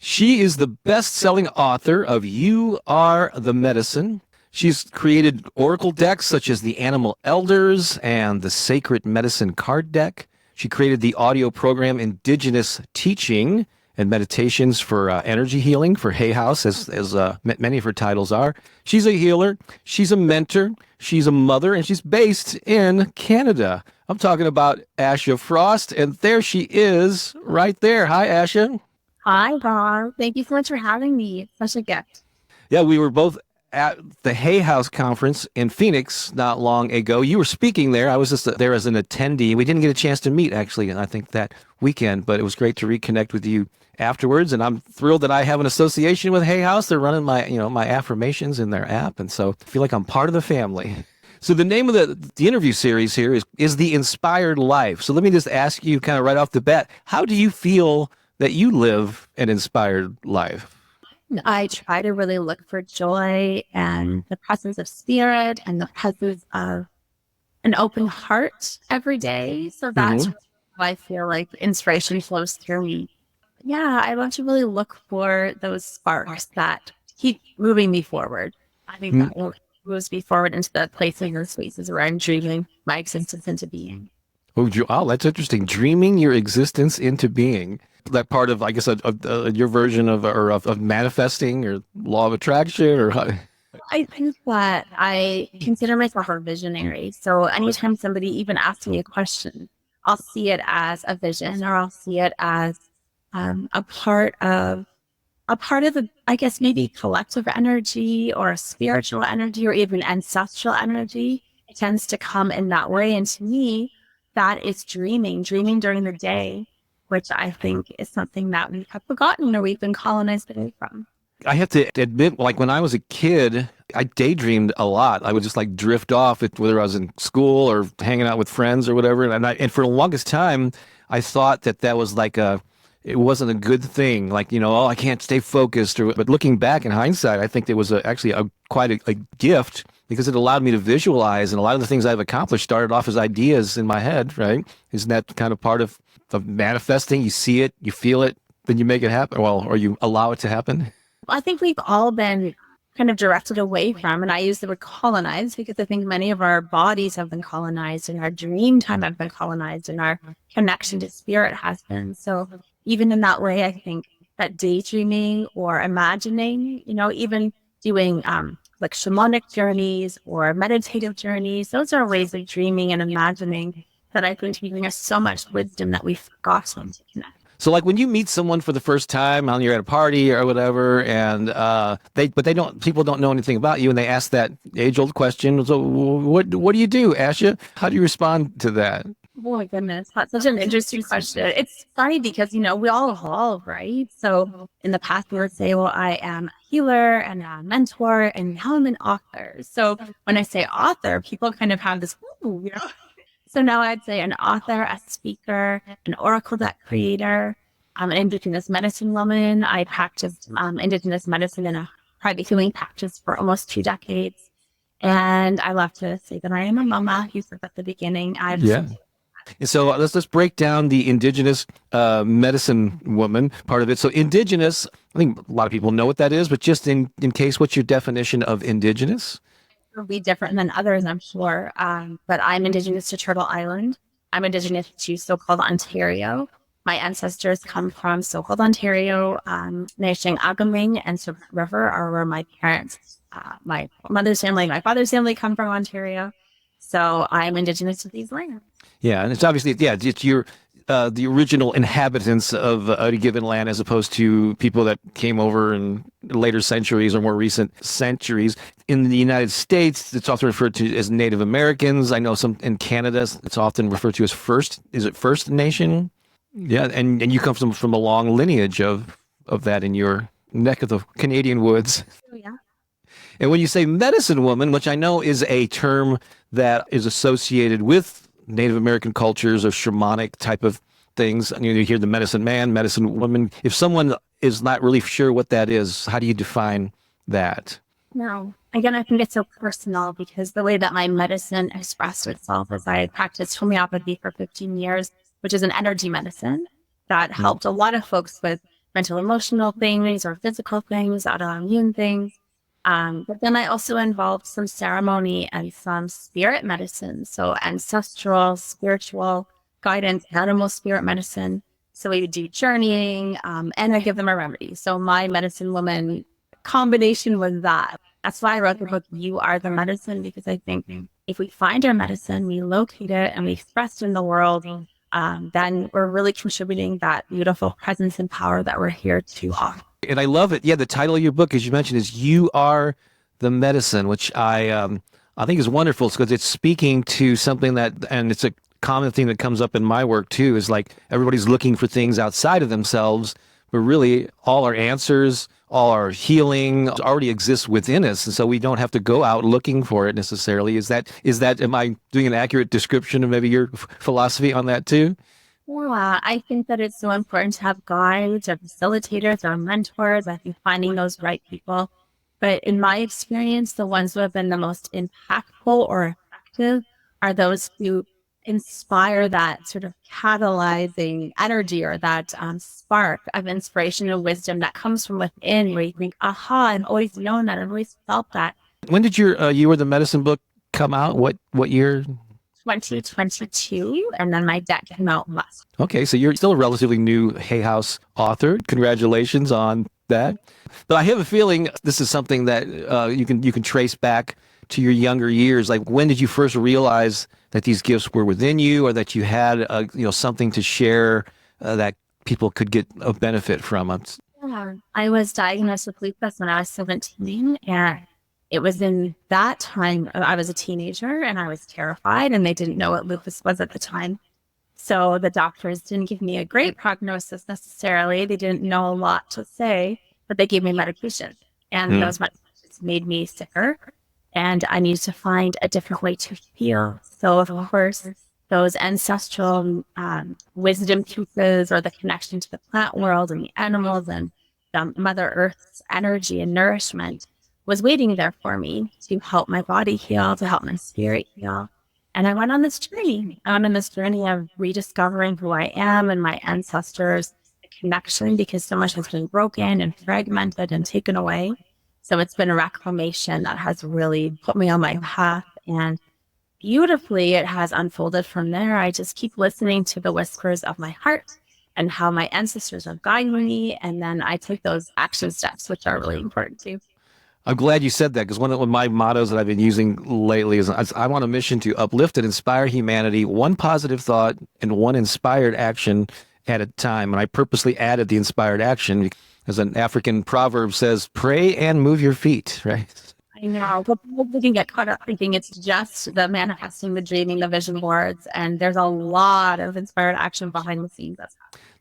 She is the best-selling author of You Are the Medicine. She's created oracle decks such as the Animal Elders and the Sacred Medicine card deck. She created the audio program Indigenous Teaching and Meditations for energy healing for Hay House, as many of her titles are. She's a healer. She's a mentor. She's a mother, and she's based in Canada. I'm talking about Asha Frost, and there she is right there. Hi, Asha. Hi, Bob. Thank you so much for having me. It's such a gift. Yeah, we were both at the Hay House conference in Phoenix not long ago. You were speaking there. I was just there as an attendee. We didn't get a chance to meet, actually, I think that weekend, but it was great to reconnect with you afterwards. And I'm thrilled that I have an association with Hay House. They're running my affirmations in their app. And so I feel like I'm part of the family. So the name of the interview series here is The Inspired Life. So let me just ask you kind of right off the bat, how do you feel that you live an inspired life? I try to really look for joy and the presence of spirit and the presence of an open heart every day. So that's how I feel like inspiration flows through me. Yeah, I love to really look for those sparks that keep moving me forward. I think that moves me forward into the places and spaces where I'm dreaming my existence into being. Oh, that's interesting. Dreaming your existence into being. That part of, I guess, your version of manifesting or law of attraction, or how? I think that I consider myself a visionary. So anytime somebody even asks me a question, I'll see it as a vision, or I'll see it as a part of the, I guess, maybe collective energy or a spiritual energy or even ancestral energy. It tends to come in that way. And to me, that is dreaming during the day, which I think is something that we have forgotten or we've been colonized away from. I have to admit, like when I was a kid, I daydreamed a lot. I would just like drift off, whether I was in school or hanging out with friends or whatever. And for the longest time, I thought that was like it wasn't a good thing. Like, I can't stay focused. But looking back in hindsight, I think it was actually quite a gift, because it allowed me to visualize. And a lot of the things I've accomplished started off as ideas in my head, right? Isn't that kind of part of manifesting? You see it, you feel it, then you make it happen. Well, or you allow it to happen. I think we've all been kind of directed away from, and I use the word colonized because I think many of our bodies have been colonized and our dream time have been colonized and our connection to spirit has been. So even in that way, I think that daydreaming or imagining, even doing like shamanic journeys or meditative journeys, those are ways of dreaming and imagining that I think bring us so much wisdom that we've forgotten to connect. So like when you meet someone for the first time, you're at a party or whatever, and people don't know anything about you, and they ask that age-old question. So what do you do, Asha? How do you respond to that? Oh my goodness, that's such an interesting question. It's funny because, we all evolve, right? So in the past, we would say, well, I am a healer and a mentor, and now I'm an author. So when I say author, people kind of have this, So now I'd say an author, a speaker, an oracle deck creator, an Indigenous medicine woman. I practiced Indigenous medicine in a private healing practice for almost 2 decades. And I love to say that I am a mama. You said at the beginning. So let's break down the Indigenous medicine woman part of it. So Indigenous, I think a lot of people know what that is, but just in case, what's your definition of Indigenous? Will be different than others, I'm sure. But I'm Indigenous to Turtle Island. I'm Indigenous to so-called Ontario. My ancestors come from so-called Ontario. Nation Agaming and Sup River are where my parents, my mother's family, my father's family come from Ontario. So I'm Indigenous to these lands. Yeah, and it's obviously, it's your the original inhabitants of a given land, as opposed to people that came over in later centuries or more recent centuries. In the United States, it's often referred to as Native Americans. I know some in Canada, it's often referred to as First Nation? Yeah, and you come from a long lineage of that in your neck of the Canadian woods. Oh, yeah. And when you say medicine woman, which I know is a term that is associated with Native American cultures or shamanic type of things, you hear the medicine man, medicine woman. If someone is not really sure what that is, how do you define that? No. Again, I think it's so personal because the way that my medicine expressed itself is I practiced homeopathy for 15 years, which is an energy medicine that helped a lot of folks with mental, emotional things or physical things, autoimmune things. But then I also involved some ceremony and some spirit medicine. So ancestral, spiritual guidance, animal spirit medicine. So we would do journeying, and I give them a remedy. So my medicine woman combination was that. That's why I wrote the book, You Are the Medicine, because I think if we find our medicine, we locate it and we express it in the world, then we're really contributing that beautiful presence and power that we're here to offer. And I love it. Yeah, the title of your book, as you mentioned, is "You Are the Medicine," which I think is wonderful because it's speaking to something that, and it's a common thing that comes up in my work too, is like everybody's looking for things outside of themselves, but really all our answers, all our healing already exists within us, and so we don't have to go out looking for it necessarily. Is that? Am I doing an accurate description of maybe your philosophy on that too? Yeah, I think that it's so important to have guides or facilitators or mentors. I think finding those right people. But in my experience, the ones who have been the most impactful or effective are those who inspire that sort of catalyzing energy or that spark of inspiration and wisdom that comes from within, where you think, aha, I've always known that. I've always felt that. When did your "You Are the Medicine" book come out? What year? 2022, and then my deck came out last. Okay, so you're still a relatively new Hay House author. Congratulations on that. But I have a feeling this is something that you can trace back to your younger years. Like, when did you first realize that these gifts were within you, or that you had something to share that people could get a benefit from? Yeah. I was diagnosed with lupus when I was 17, and it was in that time I was a teenager and I was terrified, and they didn't know what lupus was at the time. So the doctors didn't give me a great prognosis necessarily. They didn't know a lot to say, but they gave me medication, and those medications made me sicker, and I needed to find a different way to heal. So of course, those ancestral wisdom pieces, or the connection to the plant world and the animals and Mother Earth's energy and nourishment, was waiting there for me to help my body heal, to help my spirit heal. And I went on this journey. I went on this journey of rediscovering who I am and my ancestors, the connection, because so much has been broken and fragmented and taken away. So it's been a reclamation that has really put me on my path. And beautifully, it has unfolded from there. I just keep listening to the whispers of my heart and how my ancestors are guiding me. And then I take those action steps, which are really important too. I'm glad you said that, because one of my mottos that I've been using lately is I want a mission to uplift and inspire humanity, one positive thought and one inspired action at a time. And I purposely added the inspired action, as an African proverb says, pray and move your feet, right? I know, but people can get caught up thinking it's just the manifesting, the dreaming, the vision boards, and there's a lot of inspired action behind the scenes.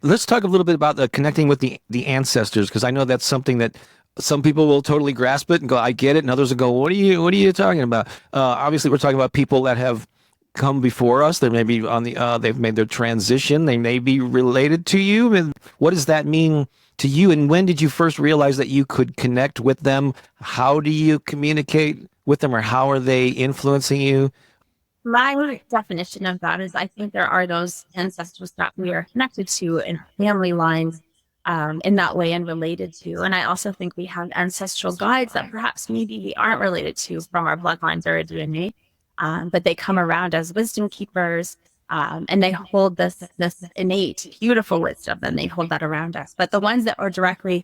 Let's talk a little bit about the connecting with the ancestors, because I know that's something that some people will totally grasp it and go, I get it. And others will go, what are you talking about? Obviously, we're talking about people that have come before us. They may be they've made their transition. They may be related to you. And what does that mean to you? And when did you first realize that you could connect with them? How do you communicate with them, or how are they influencing you? My definition of that is, I think there are those ancestors that we are connected to in family lines, in that way, and related to. And I also think we have ancestral guides that perhaps maybe we aren't related to from our bloodlines or our DNA, but they come around as wisdom keepers, and they hold this innate, beautiful wisdom, and they hold that around us. But the ones that are directly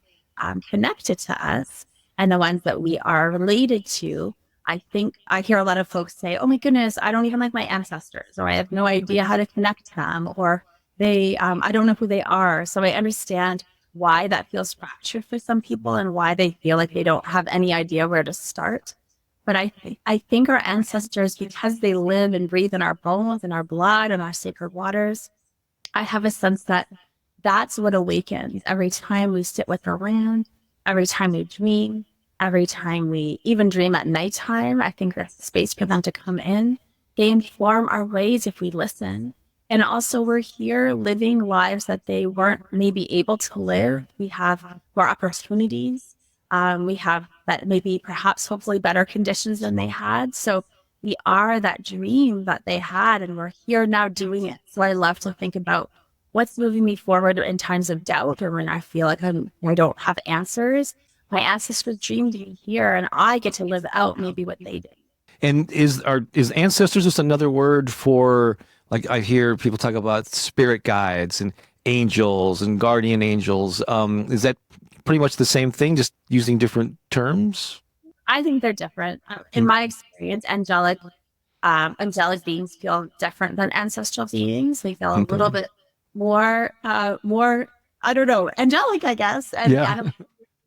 connected to us, and the ones that we are related to, I think I hear a lot of folks say, oh my goodness, I don't even like my ancestors, or I have no idea how to connect to them, or I don't know who they are. So I understand why that feels fractured for some people and why they feel like they don't have any idea where to start. But I think our ancestors, because they live and breathe in our bones and our blood and our sacred waters, I have a sense that that's what awakens every time we sit with our land, every time we dream, every time we even dream at nighttime. I think there's space for them to come in. They inform our ways if we listen. And also, we're here living lives that they weren't maybe able to live. We have more opportunities. We have that maybe perhaps hopefully better conditions than they had. So we are that dream that they had, and we're here now doing it. So I love to think about what's moving me forward in times of doubt or when I feel like I don't have answers. My ancestors dreamed me here, and I get to live out maybe what they did. And is ancestors just another word for, like, I hear people talk about spirit guides and angels and guardian angels. Is that pretty much the same thing, just using different terms? I think they're different. In my experience, angelic beings feel different than ancestral beings. They feel a little bit more, I don't know, angelic, I guess. And animals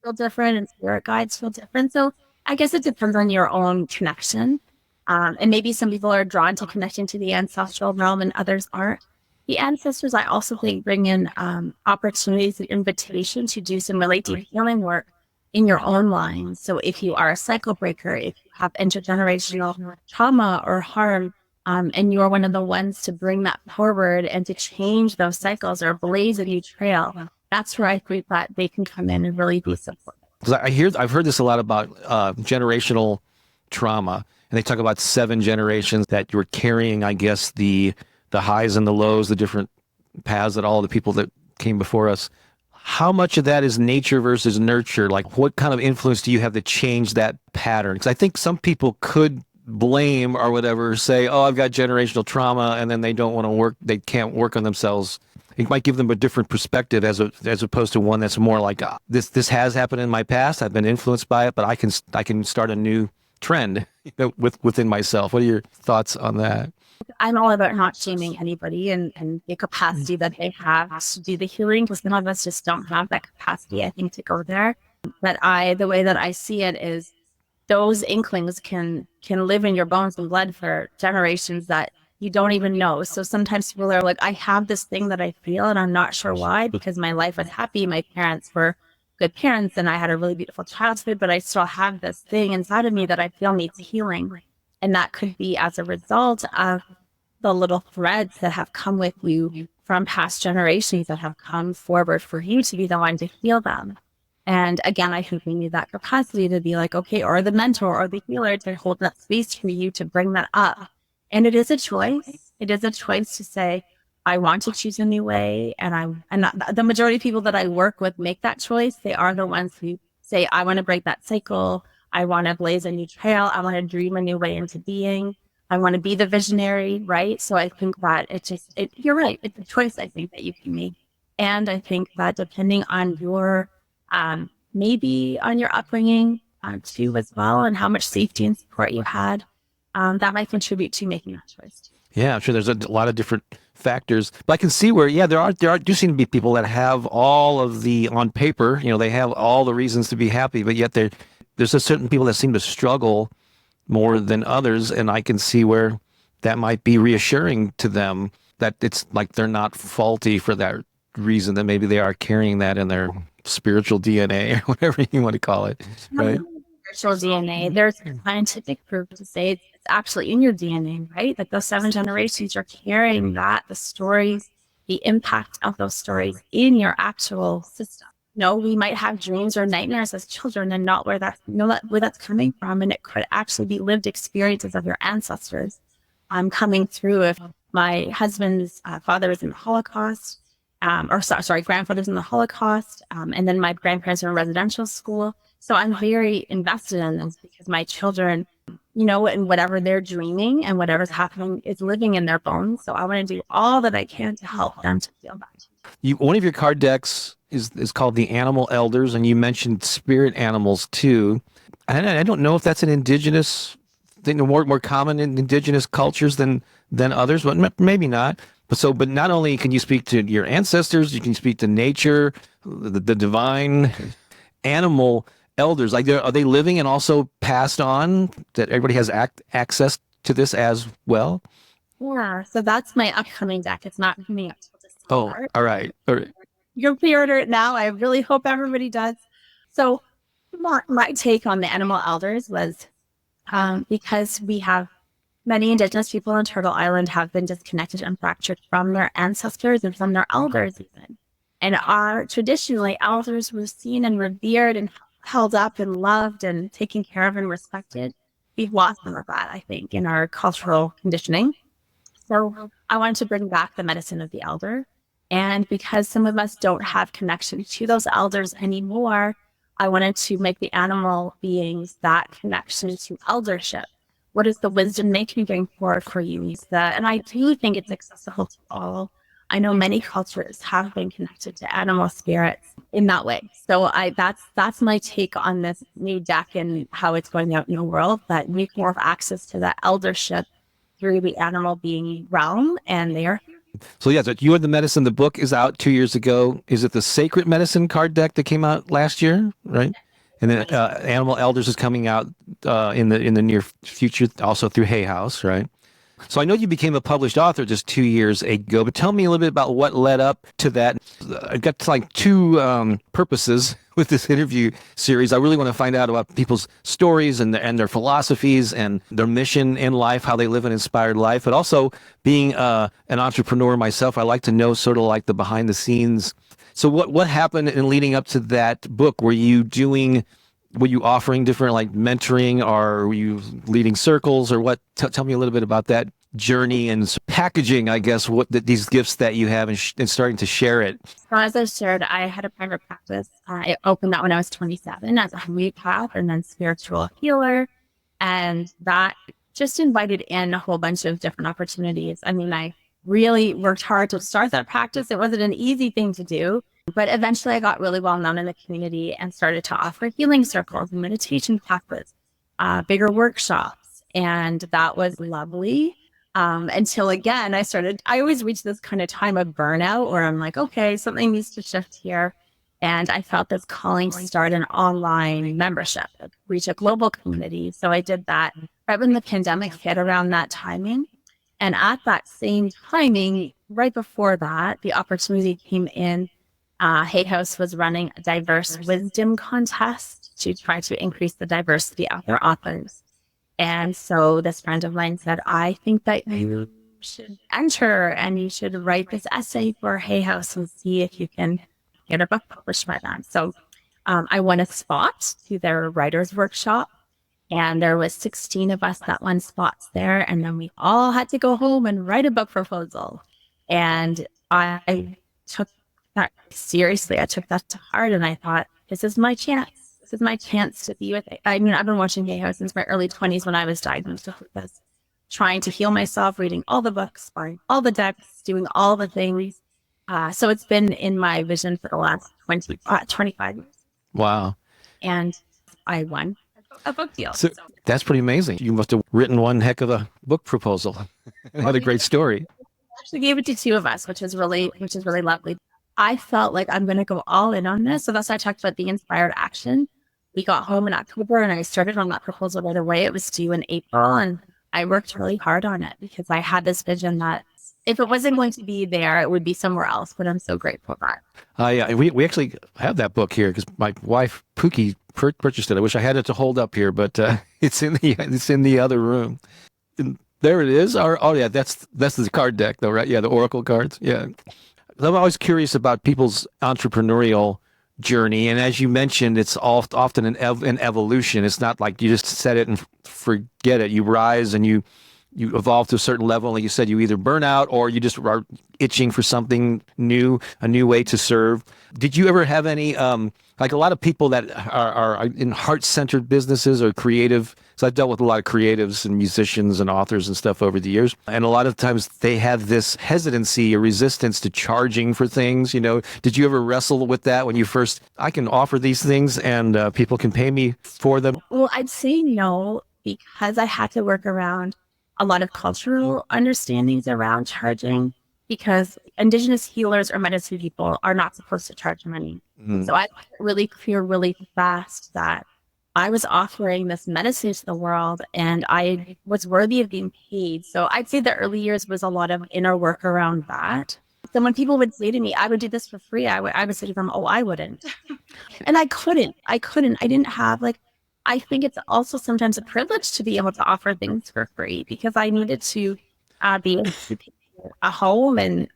feel different, and spirit guides feel different. So I guess it depends on your own connection. And maybe some people are drawn to connecting to the ancestral realm and others aren't. The ancestors, I also think, bring in opportunities and invitation to do some really deep healing work in your own line. So if you are a cycle breaker, if you have intergenerational trauma or harm, and you're one of the ones to bring that forward and to change those cycles or blaze a new trail, that's where I think that they can come in and really be supportive. Because I've heard this a lot about generational trauma, and they talk about 7 generations that you're carrying, I guess, the highs and the lows, the different paths that all the people that came before us. How much of that is nature versus nurture? Like, what kind of influence do you have to change that pattern? Because I think some people could blame or whatever, say, oh, I've got generational trauma, and then they don't want to work, they can't work on themselves. It might give them a different perspective as opposed to one that's more like, this has happened in my past, I've been influenced by it, but I can start a new trend within myself. What are your thoughts on that? I'm all about not shaming anybody and the capacity that they have to do the healing, because some of us just don't have that capacity, I think, to go there. But the way that I see it is those inklings can live in your bones and blood for generations that you don't even know. So sometimes people are like, I have this thing that I feel and I'm not sure why, because my life was happy. My parents were good parents and I had a really beautiful childhood, but I still have this thing inside of me that I feel needs healing. And that could be as a result of the little threads that have come with you from past generations that have come forward for you to be the one to heal them. And again, I think we need that capacity to be like, okay, or the mentor or the healer to hold that space for you to bring that up. And it is a choice. It is a choice to say, I want to choose a new way. And the majority of people that I work with make that choice. They are the ones who say, I want to break that cycle. I want to blaze a new trail. I want to dream a new way into being. I want to be the visionary, right? So I think that you're right. It's a choice, I think, that you can make. And I think that depending on your, maybe on your upbringing too as well, and how much safety and support you had, that might contribute to making that choice too. Yeah, I'm sure there's a lot of different factors, but I can see where, there do seem to be people that have all of the, on paper, they have all the reasons to be happy, but yet there's a certain people that seem to struggle more than others, and I can see where that might be reassuring to them, that it's like they're not faulty for that reason, that maybe they are carrying that in their spiritual DNA or whatever you want to call it, right? Spiritual DNA. There's scientific proof to say it's actually in your DNA, right? Like those 7 generations, you're carrying that, the stories, the impact of those stories in your actual system. We might have dreams or nightmares as children and not where that's coming from. And it could actually be lived experiences of your ancestors coming through. If my husband's father was in the Holocaust, grandfather's in the Holocaust, and then my grandparents are in residential school. So I'm very invested in this because my children, and whatever they're dreaming and whatever's happening is living in their bones. So I want to do all that I can to help them to feel that. One of your card decks is called the Animal Elders, and you mentioned spirit animals too. And I don't know if that's an indigenous thing, more common in indigenous cultures than others, but maybe not. But not only can you speak to your ancestors, you can speak to nature, the divine. Animal elders, like, are they living and also passed on, that everybody has access to this as well? Yeah, so that's my upcoming deck. It's not coming up till December. Oh, all right. You can pre-order it now. I really hope everybody does. So my take on the animal elders was because we have many Indigenous people on Turtle Island have been disconnected and fractured from their ancestors and from their elders even. And traditionally, elders were seen and revered and held up and loved and taken care of and respected. We've lost some of that, I think, in our cultural conditioning. So I wanted to bring back the medicine of the elder. And because some of us don't have connection to those elders anymore, I wanted to make the animal beings that connection to eldership. What is the wisdom they can bring forward for you? And I do think it's accessible to all. I know many cultures have been connected to animal spirits in that way. So that's my take on this new deck and how it's going out in the world, that we can more of access to that eldership through the animal being realm, and they are here. So yeah, so You Are the Medicine, the book is out 2 years ago. Is it the Sacred Medicine card deck that came out last year, right? And then Animal Elders is coming out in the near future, also through Hay House, right? So I know you became a published author just 2 years ago, but tell me a little bit about what led up to that. I got to like two purposes with this interview series. I really want to find out about people's stories and their philosophies and their mission in life, how they live an inspired life. But also being an entrepreneur myself, I like to know sort of like the behind the scenes. So what happened in leading up to that book? Were you offering different like mentoring, or were you leading circles, or what? Tell me a little bit about that journey and packaging, I guess, these gifts that you have and starting to share it. So as I shared, I had a private practice. I opened that when I was 27 as a homeopath and then spiritual healer. And that just invited in a whole bunch of different opportunities. I mean, I really worked hard to start that practice. It wasn't an easy thing to do. But eventually I got really well known in the community and started to offer healing circles and meditation classes, bigger workshops. And that was lovely. Until again, I always reach this kind of time of burnout where I'm like, okay, something needs to shift here. And I felt this calling to start an online membership, reach a global community. So I did that right when the pandemic hit, around that timing. And at that same timing, right before that, the opportunity came in. Hay House was running a diverse wisdom contest to try to increase the diversity of their authors. And so this friend of mine said, I think that you should enter and you should write this essay for Hay House and see if you can get a book published by them. So I won a spot to their writer's workshop, and there was 16 of us that won spots there. And then we all had to go home and write a book proposal. And I took that seriously. I took that to heart, and I thought, this is my chance. This is my chance to be with it. I mean, I've been watching Hay House since my early 20s when I was diagnosed with this, trying to heal myself, reading all the books, buying all the decks, doing all the things. So it's been in my vision for the last 25 years. Wow. And I won a book deal. So that's pretty amazing. You must have written one heck of a book proposal. Had a great story. Actually gave it to two of us, which is really lovely. I felt like I'm going to go all in on this. So that's why I talked about the inspired action. We got home in October and I started on that proposal right away. It was due in April, and I worked really hard on it because I had this vision that if it wasn't going to be there, it would be somewhere else. But I'm so grateful for that. Yeah, we actually have that book here because my wife Pookie purchased it. I wish I had it to hold up here, but it's in the other room. And there it is. Yeah, that's the card deck though, right? Yeah, the Oracle cards. Yeah. I'm always curious about people's entrepreneurial journey. And as you mentioned, it's often an evolution. It's not like you just set it and forget it. You rise and you evolve to a certain level. Like you said, you either burn out or you just are itching for something new, a new way to serve. Did you ever have any, like a lot of people that are in heart-centered businesses or creative? So I've dealt with a lot of creatives and musicians and authors and stuff over the years. And a lot of times they have this hesitancy or resistance to charging for things. Did you ever wrestle with that when you first, I can offer these things and people can pay me for them? Well, I'd say no, because I had to work around a lot of cultural understandings around charging, because Indigenous healers or medicine people are not supposed to charge money. Mm. So I made it really clear really fast that I was offering this medicine to the world and I was worthy of being paid. So I'd say the early years was a lot of inner work around that. So when people would say to me, I would do this for free, I would say to them, oh, I wouldn't. And I couldn't. I didn't have I think it's also sometimes a privilege to be able to offer things for free, because I needed to be able to pay a home and,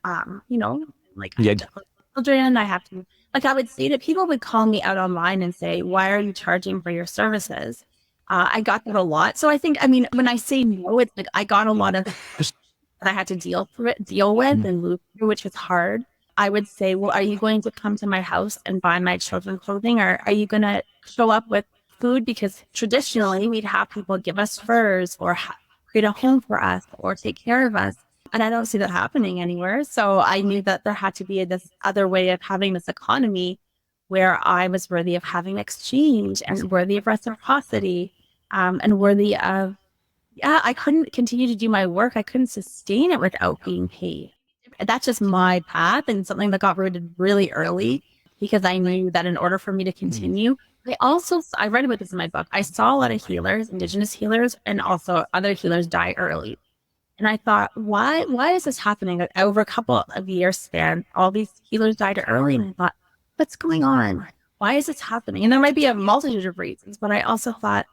children. I have to, I would say that people would call me out online and say, why are you charging for your services? I got that a lot. So I think, when I say no, it's like I got a lot of that I had to deal with and move through, which was hard. I would say, well, are you going to come to my house and buy my children clothing, or are you going to show up with food? Because traditionally we'd have people give us furs or create a home for us or take care of us. And I don't see that happening anywhere. So I knew that there had to be this other way of having this economy where I was worthy of having exchange and worthy of reciprocity, and worthy of, I couldn't continue to do my work. I couldn't sustain it without being paid. That's just my path, and something that got rooted really early, because I knew that in order for me to continue, I read about this in my book. I saw a lot of healers, Indigenous healers, and also other healers die early. And I thought, why is this happening? Like, over a couple of years span, all these healers died early. And I thought, what's going on? Why is this happening? And there might be a multitude of reasons, but I also thought,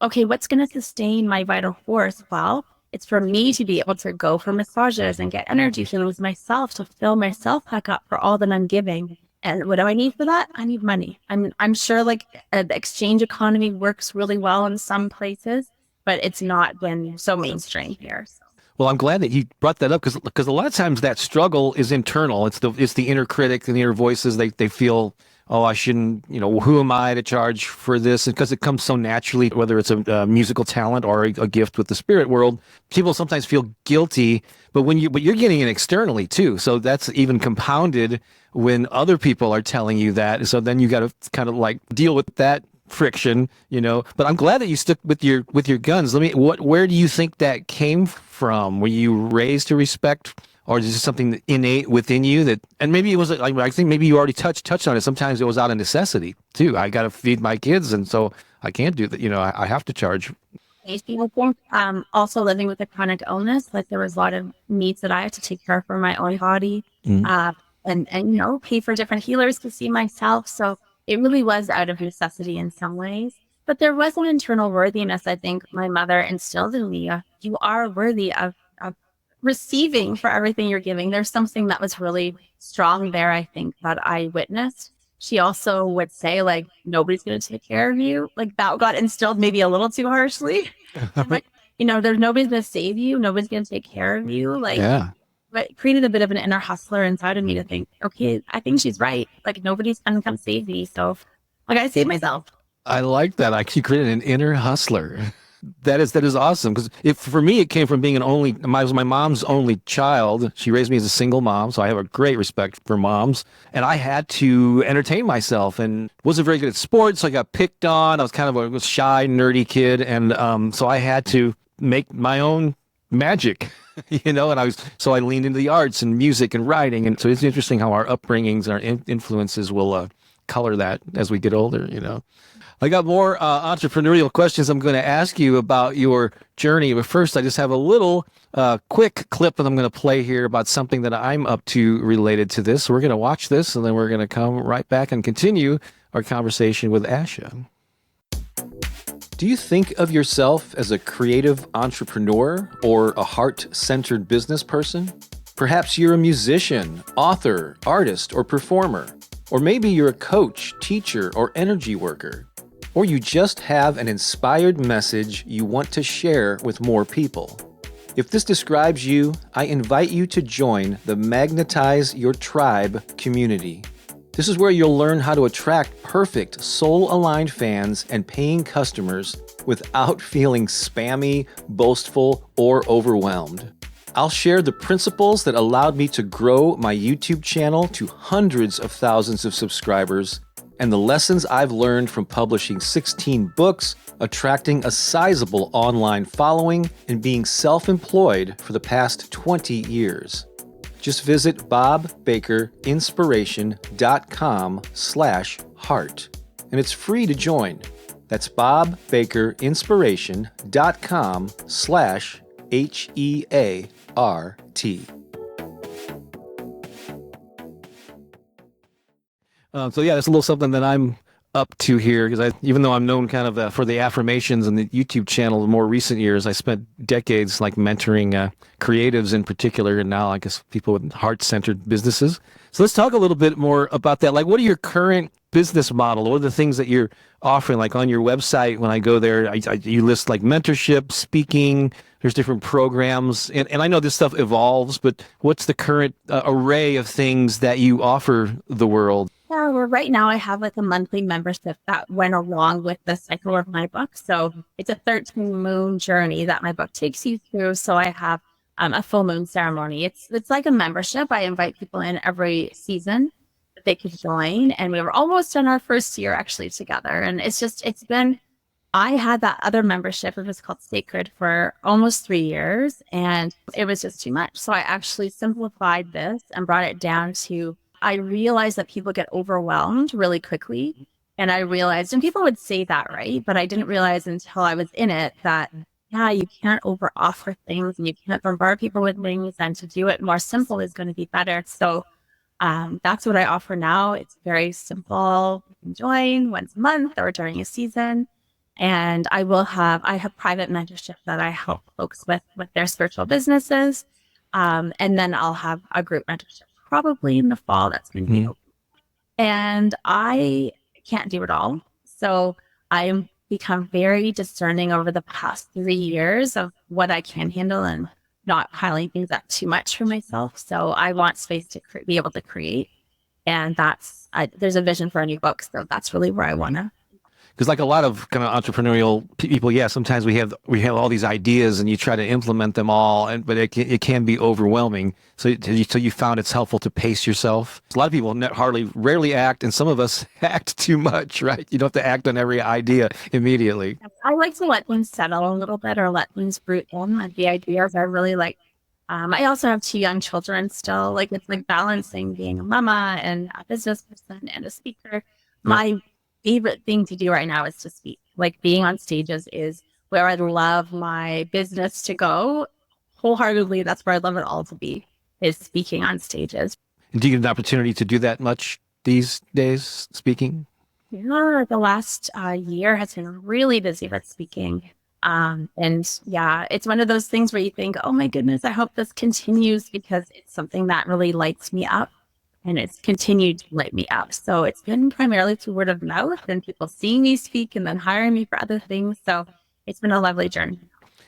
okay, what's going to sustain my vital force? Well, it's for me to be able to go for massages and get energy healings myself, to fill myself back up for all that I'm giving. And what do I need for that? I need money. I'm sure like the exchange economy works really well in some places, but it's not been so mainstream here. So. Well, I'm glad that you brought that up, because a lot of times that struggle is internal. It's the inner critic and the inner voices. They feel, oh, I shouldn't, who am I to charge for this? Because it comes so naturally, whether it's a musical talent or a gift with the spirit world, people sometimes feel guilty. But but you're getting it externally too. So that's even compounded when other people are telling you that. So then you got to kind of like deal with that friction, but I'm glad that you stuck with your guns. Where do you think that came from? Were you raised to respect, or is this something innate within you and maybe it was like, I think maybe you already touched on it. Sometimes it was out of necessity too. I got to feed my kids, and so I can't do that. I have to charge. Also living with a chronic illness, like there was a lot of needs that I had to take care of for my own body, and pay for different healers to see myself. So it really was out of necessity in some ways. But there was an internal worthiness, I think my mother instilled in me. You are worthy of receiving for everything you're giving. There's something that was really strong there, I think, that I witnessed. She also would say, like, nobody's going to take care of you. Like, that got instilled maybe a little too harshly. Like, there's nobody's going to save you. Nobody's going to take care of you. Like, yeah. But it created a bit of an inner hustler inside of me to think, okay, I think she's right. Like, nobody's going to come save me. So I got to save myself. I like that. You created an inner hustler. That is awesome. Because for me, it came from being I was my mom's only child. She raised me as a single mom. So I have a great respect for moms. And I had to entertain myself and wasn't very good at sports. So I got picked on. I was kind of a shy, nerdy kid. And so I had to make my own magic. And I leaned into the arts and music and writing. And so it's interesting how our upbringings and our influences will color that as we get older, I got more entrepreneurial questions I'm going to ask you about your journey. But first, I just have a little quick clip that I'm going to play here about something that I'm up to related to this. So we're going to watch this, and then we're going to come right back and continue our conversation with Asha. Do you think of yourself as a creative entrepreneur or a heart-centered business person? Perhaps you're a musician, author, artist, or performer. Or maybe you're a coach, teacher, or energy worker. Or you just have an inspired message you want to share with more people. If this describes you, I invite you to join the Magnetize Your Tribe community. This is where you'll learn how to attract perfect, soul-aligned fans and paying customers without feeling spammy, boastful, or overwhelmed. I'll share the principles that allowed me to grow my YouTube channel to hundreds of thousands of subscribers, and the lessons I've learned from publishing 16 books, attracting a sizable online following, and being self-employed for the past 20 years. Just visit bobbakerinspiration.com/heart, and it's free to join. That's bobbakerinspiration.com/HEART. So yeah, that's a little something that I'm up to here, because even though I'm known kind of for the affirmations and the YouTube channel in more recent years, I spent decades like mentoring creatives in particular, and now I guess people with heart-centered businesses. So let's talk a little bit more about that. Like, what are your current business model? What are the things that you're offering? Like on your website, when I go there, you list like mentorship, speaking, there's different programs, and I know this stuff evolves, but what's the current array of things that you offer the world? Yeah, well, right now I have like a monthly membership that went along with the cycle of my book. So it's a 13 moon journey that my book takes you through. So I have a full moon ceremony. It's like a membership. I invite people in every season that they can join. And we were almost in our first year actually together. And I had that other membership. It was called Sacred for almost 3 years. And it was just too much. So I actually simplified this and brought it down to, I realized that people get overwhelmed really quickly. And I realized, and people would say that, right? But I didn't realize until I was in it that, yeah, you can't over offer things and you can't bombard people with things, and to do it more simple is going to be better. So that's what I offer now. It's very simple. You can join once a month or during a season. And I have private mentorship that I help folks with their spiritual businesses. And then I'll have a group mentorship probably in the fall. That's going to be open. And I can't do it all. So I am become very discerning over the past 3 years of what I can handle and not piling things up too much for myself. So I want space to be able to create. And there's a vision for a new book. So that's really where I want to. Because like a lot of kind of entrepreneurial people, yeah, sometimes we have all these ideas and you try to implement them all, but it can be overwhelming. So you found it's helpful to pace yourself. A lot of people rarely act, and some of us act too much, right? You don't have to act on every idea immediately. I like to let things settle a little bit or let things root in. Like the ideas I really like. I also have 2 young children still. Like it's like balancing being a mama and a business person and a speaker. My favorite thing to do right now is to speak. Like being on stages is where I'd love my business to go. Wholeheartedly, that's where I'd love it all to be, is speaking on stages. And do you get an opportunity to do that much these days, speaking? Yeah, the last year has been really busy with speaking. And yeah, it's one of those things where you think, oh my goodness, I hope this continues, because it's something that really lights me up. And it's continued to light me up. So it's been primarily through word of mouth and people seeing me speak and then hiring me for other things. So it's been a lovely journey.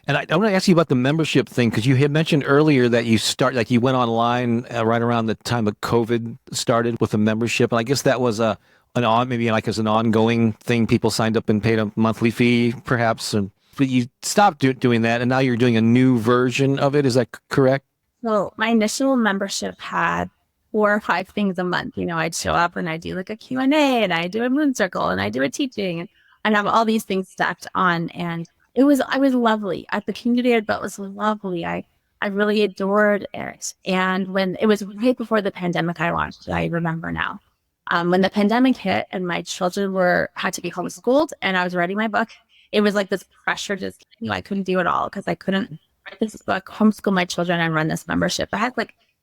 And I want to ask you about the membership thing, because you had mentioned earlier that you went online right around the time of COVID started with a membership. And I guess that was maybe like as an ongoing thing. People signed up and paid a monthly fee, perhaps. But you stopped doing that, and now you're doing a new version of it. Is that correct? So my initial membership had 4 or 5 things a month. I'd show up and I do like a Q&A and I do a moon circle and I do a teaching and have all these things stacked on. And I was lovely. The community I built was lovely. I really adored it. And when it was right before the pandemic, I launched it. I remember now. When the pandemic hit and my children had to be homeschooled and I was writing my book, it was like this pressure. I couldn't do it all because I couldn't write this book, homeschool my children, and run this membership. I had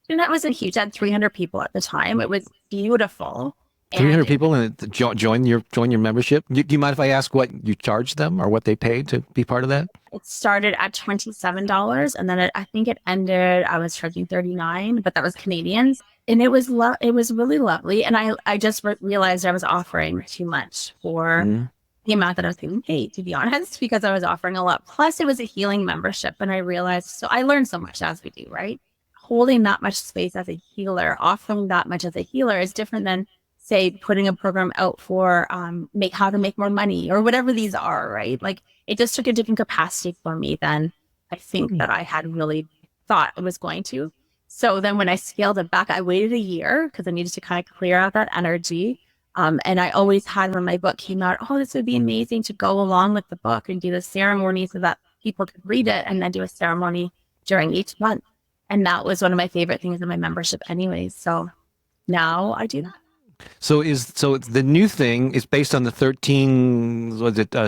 that wasn't huge. I had 300 people at the time. It was beautiful. 300 people and join your membership. Do you mind if I ask what you charge them or what they paid to be part of that? It started at $27, and then I think it ended. I was charging $39, but that was Canadians, and it was really lovely. And I just realized I was offering too much for the amount that I was getting paid, to be honest, because I was offering a lot. Plus, it was a healing membership, and I realized. So I learned so much, as we do, right? Holding that much space as a healer, offering that much as a healer is different than, say, putting a program out for how to make more money or whatever these are, right? Like it just took a different capacity for me than I think that I had really thought it was going to. So then when I scaled it back, I waited a year because I needed to kind of clear out that energy. And I always had, when my book came out, this would be amazing to go along with the book and do the ceremony so that people could read it, and then do a ceremony during each month. And that was one of my favorite things in my membership anyways. So now I do that. So the new thing is based on the 13,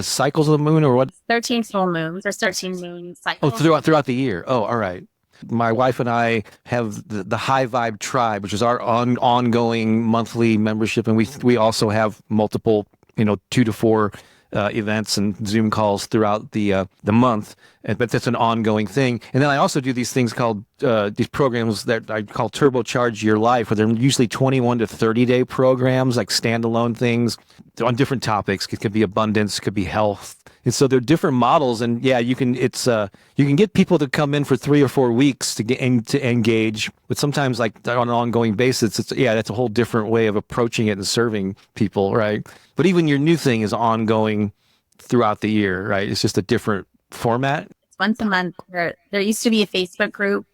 cycles of the moon, or what? 13 full moons. There's 13 moon cycles. Oh, throughout the year. Oh, all right. My wife and I have the High Vibe Tribe, which is our ongoing monthly membership. And we also have multiple, 2 to 4 events and Zoom calls throughout the month, but that's an ongoing thing. And then I also do these things called these programs that I call Turbocharge Your Life, where they're usually 21 to 30-day programs, like standalone things on different topics. It could be abundance, it could be health, And so there are different models, and yeah, you can get people to come in for 3 or 4 weeks to to engage, but sometimes like on an ongoing basis, that's a whole different way of approaching it and serving people, right? But even your new thing is ongoing throughout the year, right? It's just a different format. It's once a month. There used to be a Facebook group,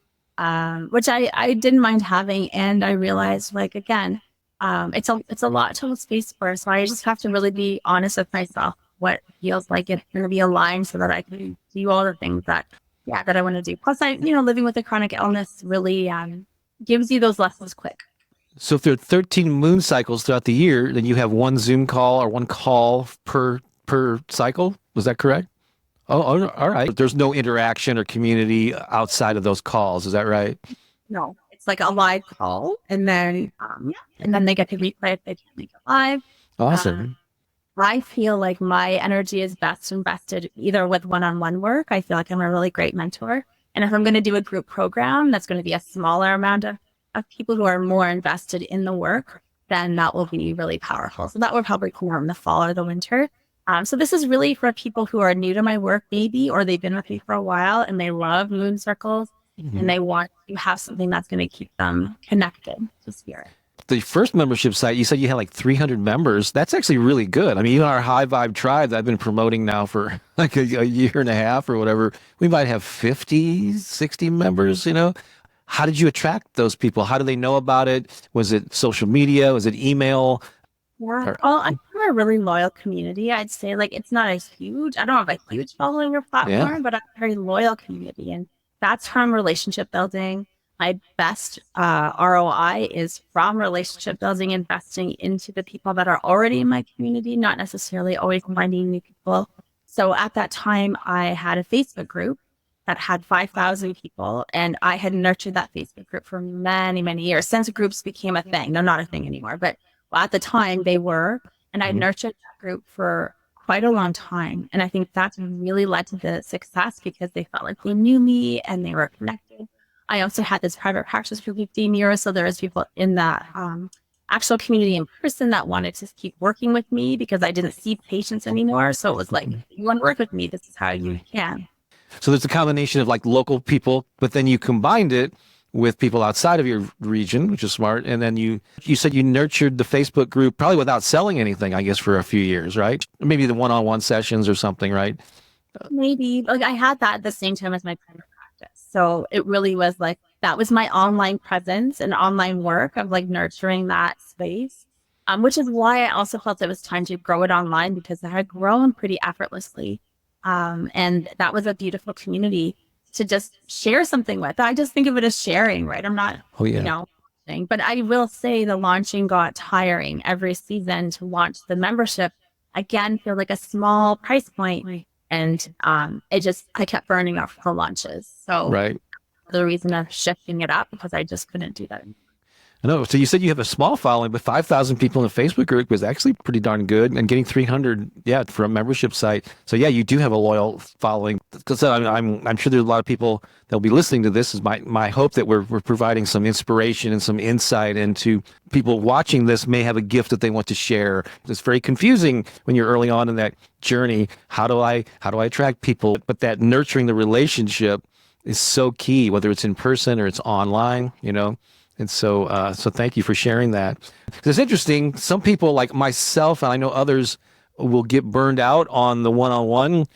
which I didn't mind having, and I realized like again, it's a lot to hold space for, so I just have to really be honest with myself. What feels like it's going to be aligned so that I can do all the things that I want to do. Plus, living with a chronic illness really gives you those lessons quick. So if there are 13 moon cycles throughout the year, then you have one Zoom call or one call per cycle. Was that correct? Oh, all right. There's no interaction or community outside of those calls. Is that right? No, it's like a live call, and then and then they get to replay if they can't make it live. Awesome. I feel like my energy is best invested either with one-on-one work. I feel like I'm a really great mentor. And if I'm going to do a group program, that's going to be a smaller amount of people who are more invested in the work, then that will be really powerful. So that will probably come out in the fall or the winter. So this is really for people who are new to my work, maybe, or they've been with me for a while and they love moon circles and they want to have something that's going to keep them connected to spirit. The first membership site, you said you had like 300 members. That's actually really good. I mean, even our high vibe tribe that I've been promoting now for like a year and a half or whatever, we might have 50, 60 members, How did you attract those people? How do they know about it? Was it social media? Was it email? Yeah. Well, I'm a really loyal community. I'd say like it's not I don't have a huge following or platform, but I'm a very loyal community. And that's from relationship building. My best ROI is from relationship building, investing into the people that are already in my community, not necessarily always finding new people. So at that time, I had a Facebook group that had 5,000 people, and I had nurtured that Facebook group for many, many years since groups became a thing. They're not a thing anymore, but at the time they were, and I nurtured that group for quite a long time. And I think that's really led to the success because they felt like they knew me and they were connected. I also had this private practice for 15 years. So there was people in that actual community in person that wanted to keep working with me because I didn't see patients anymore. So it was like, you want to work with me, this is how you can. So there's a combination of like local people, but then you combined it with people outside of your region, which is smart. And then you said you nurtured the Facebook group probably without selling anything, I guess, for a few years, right? Maybe the one-on-one sessions or something, right? Maybe. Like I had that at the same time as my private practice. So it really was like, that was my online presence and online work of like nurturing that space, which is why I also felt it was time to grow it online because it had grown pretty effortlessly. And that was a beautiful community to just share something with. I just think of it as sharing, right? I'm not, launching. But I will say the launching got tiring every season to launch the membership. Again, feel like a small price point. And I kept burning off the launches. So the reason of shifting it up because I just couldn't do that anymore. I know. So you said you have a small following, but 5,000 people in the Facebook group was actually pretty darn good, and getting 300, for a membership site. So yeah, you do have a loyal following. Because I'm sure there's a lot of people that'll be listening to this. Is my hope that we're providing some inspiration and some insight into people watching this may have a gift that they want to share. It's very confusing when you're early on in that journey. How do I attract people? But that nurturing the relationship is so key, whether it's in person or it's online. And so thank you for sharing that. It's interesting. Some people like myself, and I know others, will get burned out on the one-on-one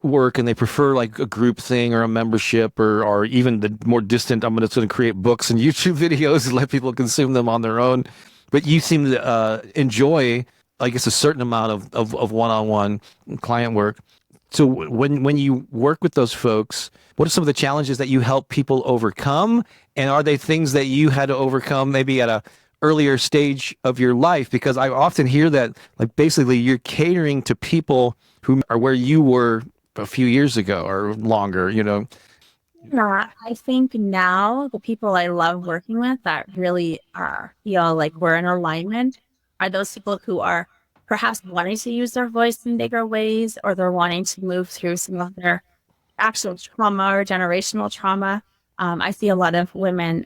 work, and they prefer like a group thing or a membership or even the more distant, I'm going to create books and YouTube videos and let people consume them on their own. But you seem to enjoy, I guess, a certain amount of one-on-one client work. So when you work with those folks, what are some of the challenges that you help people overcome? And are they things that you had to overcome maybe at a earlier stage of your life? Because I often hear that like basically you're catering to people who are where you were a few years ago or longer, No, I think now the people I love working with that really feel like we're in alignment are those people who are perhaps wanting to use their voice in bigger ways, or they're wanting to move through some of their actual trauma or generational trauma. I see a lot of women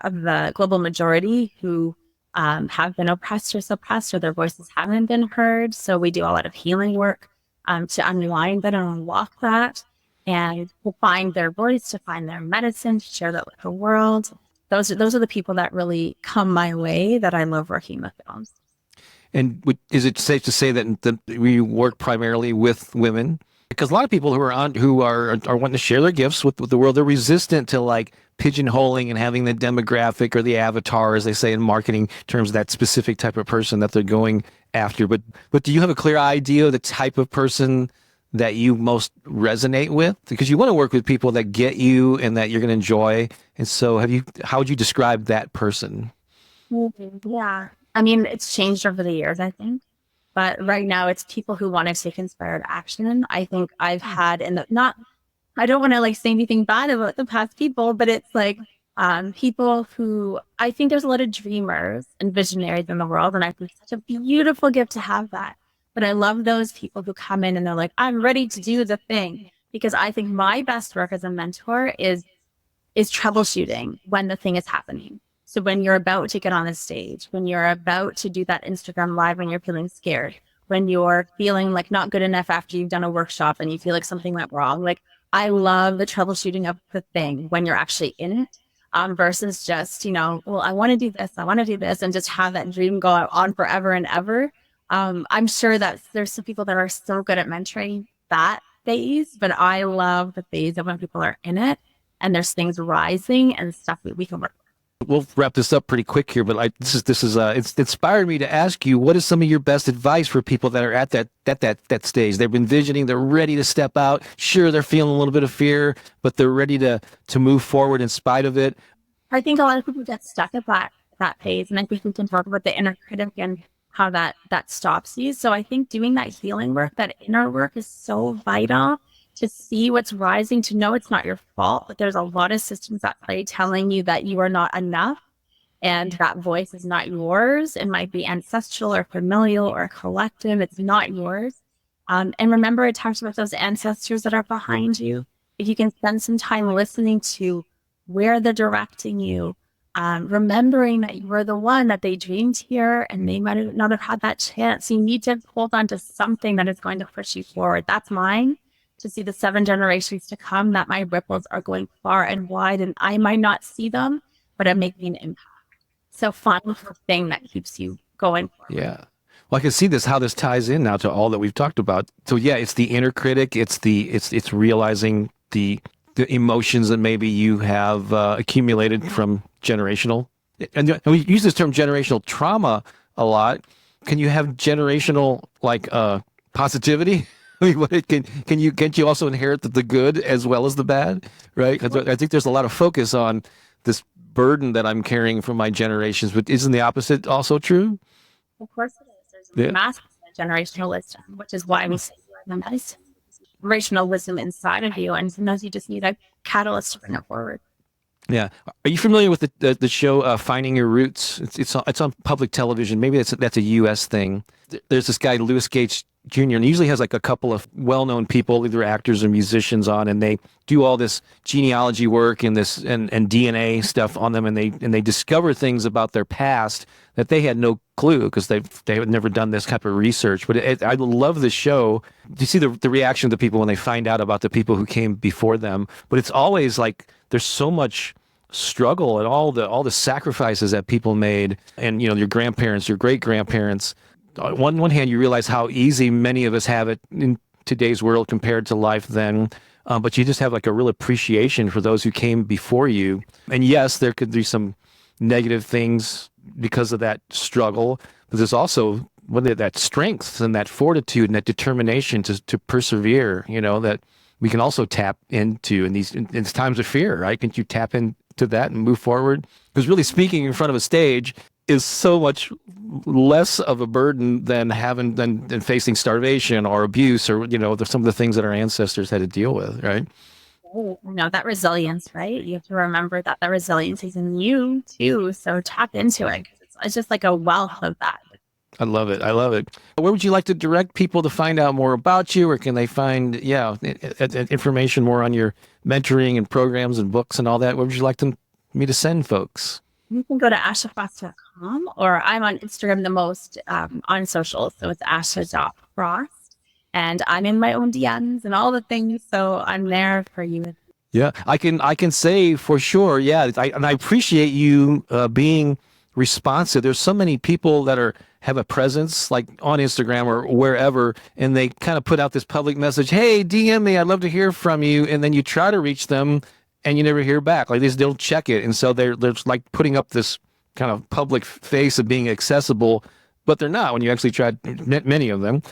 of the global majority who have been oppressed or suppressed, or their voices haven't been heard. So we do a lot of healing work to unwind that and unlock that, and to find their voice, to find their medicine, to share that with the world. Those are the people that really come my way that I love working with the most. And is it safe to say that we work primarily with women? Because a lot of people who are wanting to share their gifts with the world, they're resistant to like pigeonholing and having the demographic or the avatar, as they say in marketing terms, that specific type of person that they're going after. But do you have a clear idea of the type of person that you most resonate with? Because you want to work with people that get you and that you're going to enjoy. And so how would you describe that person? Yeah. I mean, it's changed over the years, I think. But right now, it's people who want to take inspired action. I think I've had I don't want to like say anything bad about the past people, but it's like people who, I think there's a lot of dreamers and visionaries in the world. And I think it's such a beautiful gift to have that. But I love those people who come in and they're like, I'm ready to do the thing. Because I think my best work as a mentor is troubleshooting when the thing is happening. So when you're about to get on the stage, when you're about to do that Instagram live, when you're feeling scared, when you're feeling like not good enough after you've done a workshop and you feel like something went wrong, like I love the troubleshooting of the thing when you're actually in it, versus just, well, I want to do this, and just have that dream go on forever and ever. I'm sure that there's some people that are so good at mentoring that phase, but I love the phase of when people are in it and there's things rising and stuff that we can work with. We'll wrap this up pretty quick here, but it's inspired me to ask you, what is some of your best advice for people that are at that stage? They've been visioning, they're ready to step out. Sure, they're feeling a little bit of fear, but they're ready to move forward in spite of it. I think a lot of people get stuck at that phase, and I think we can talk about the inner critic and how that stops you. So I think doing that healing work, that inner work, is so vital to see what's rising, to know it's not your fault, but there's a lot of systems at play telling you that you are not enough and that voice is not yours. It might be ancestral or familial or collective. It's not yours. And remember, it talks about those ancestors that are behind you. If you can spend some time listening to where they're directing you, remembering that you were the one that they dreamed here and they might not have had that chance. You need to hold on to something that is going to push you forward. That's mine. To see the 7 generations to come, that my ripples are going far and wide, and I might not see them, but I'm making an impact. So find the thing that keeps you going forward. Yeah. Well, I can see how this ties in now to all that we've talked about. So yeah, it's the inner critic. It's realizing the emotions that maybe you have accumulated from generational, and we use this term generational trauma a lot. Can you have generational positivity? I mean, can't you also inherit the good as well as the bad, right? Because I think there's a lot of focus on this burden that I'm carrying from my generations, but isn't the opposite also true? Of course it is. There's a massive generational wisdom, which is why we say you are the medicine. Generational wisdom inside of you, and sometimes you just need a catalyst to bring it forward. Yeah. Are you familiar with the show Finding Your Roots? It's on public television. Maybe that's a U.S. thing. There's this guy, Louis Gates Jr., and he usually has like a couple of well-known people, either actors or musicians, on, and they do all this genealogy work and DNA stuff on them, and they discover things about their past that they had no clue because they had never done this type of research. But I love the show. You see the reaction of the people when they find out about the people who came before them, but it's always like there's so much struggle and all the sacrifices that people made, and your grandparents, your great grandparents. On one hand, you realize how easy many of us have it in today's world compared to life then, but you just have like a real appreciation for those who came before you. And yes, there could be some negative things because of that struggle, but there's also that strength and that fortitude and that determination to persevere, that we can also tap into in these times of fear, right? Can you tap into that and move forward? Because really speaking in front of a stage is so much less of a burden than facing starvation or abuse or some of the things that our ancestors had to deal with, right? That resilience, right? You have to remember that the resilience is in you too. So tap into it. It's just like a wealth of that. I love it. Where would you like to direct people to find out more about you, or can they find information more on your mentoring and programs and books and all that? Where would you like me to send folks? You can go to ashafrost.com, or I'm on Instagram the most on social. So it's asha.frost. And I'm in my own DMs and all the things. So I'm there for you. Yeah, I can say for sure. Yeah, and I appreciate you being responsive. There's so many people that have a presence like on Instagram or wherever, and they kind of put out this public message, "Hey, DM me. I'd love to hear from you." And then you try to reach them, and you never hear back. Like they just don't check it, and so they're like putting up this kind of public face of being accessible, but they're not when you actually tried many of them.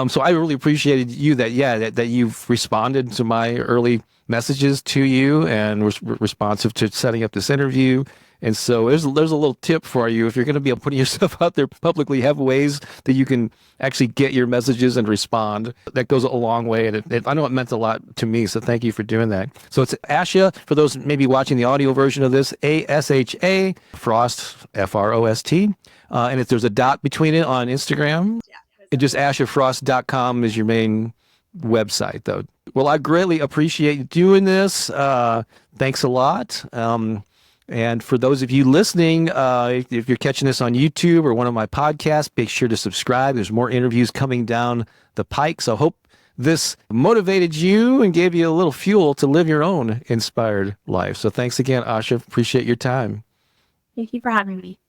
So I really appreciated you that you've responded to my early messages to you and was responsive to setting up this interview. And so there's a little tip for you. If you're going to be putting yourself out there publicly, have ways that you can actually get your messages and respond. That goes a long way. And I know it meant a lot to me. So thank you for doing that. So it's Asha, for those maybe watching the audio version of this, ASHA, Frost, Frost. And if there's a dot between it on Instagram, and just ashafrost.com is your main website, though. Well, I greatly appreciate you doing this. Thanks a lot. And for those of you listening, if you're catching this on YouTube or one of my podcasts, make sure to subscribe. There's more interviews coming down the pike. So I hope this motivated you and gave you a little fuel to live your own inspired life. So thanks again, Asha. Appreciate your time. Thank you for having me.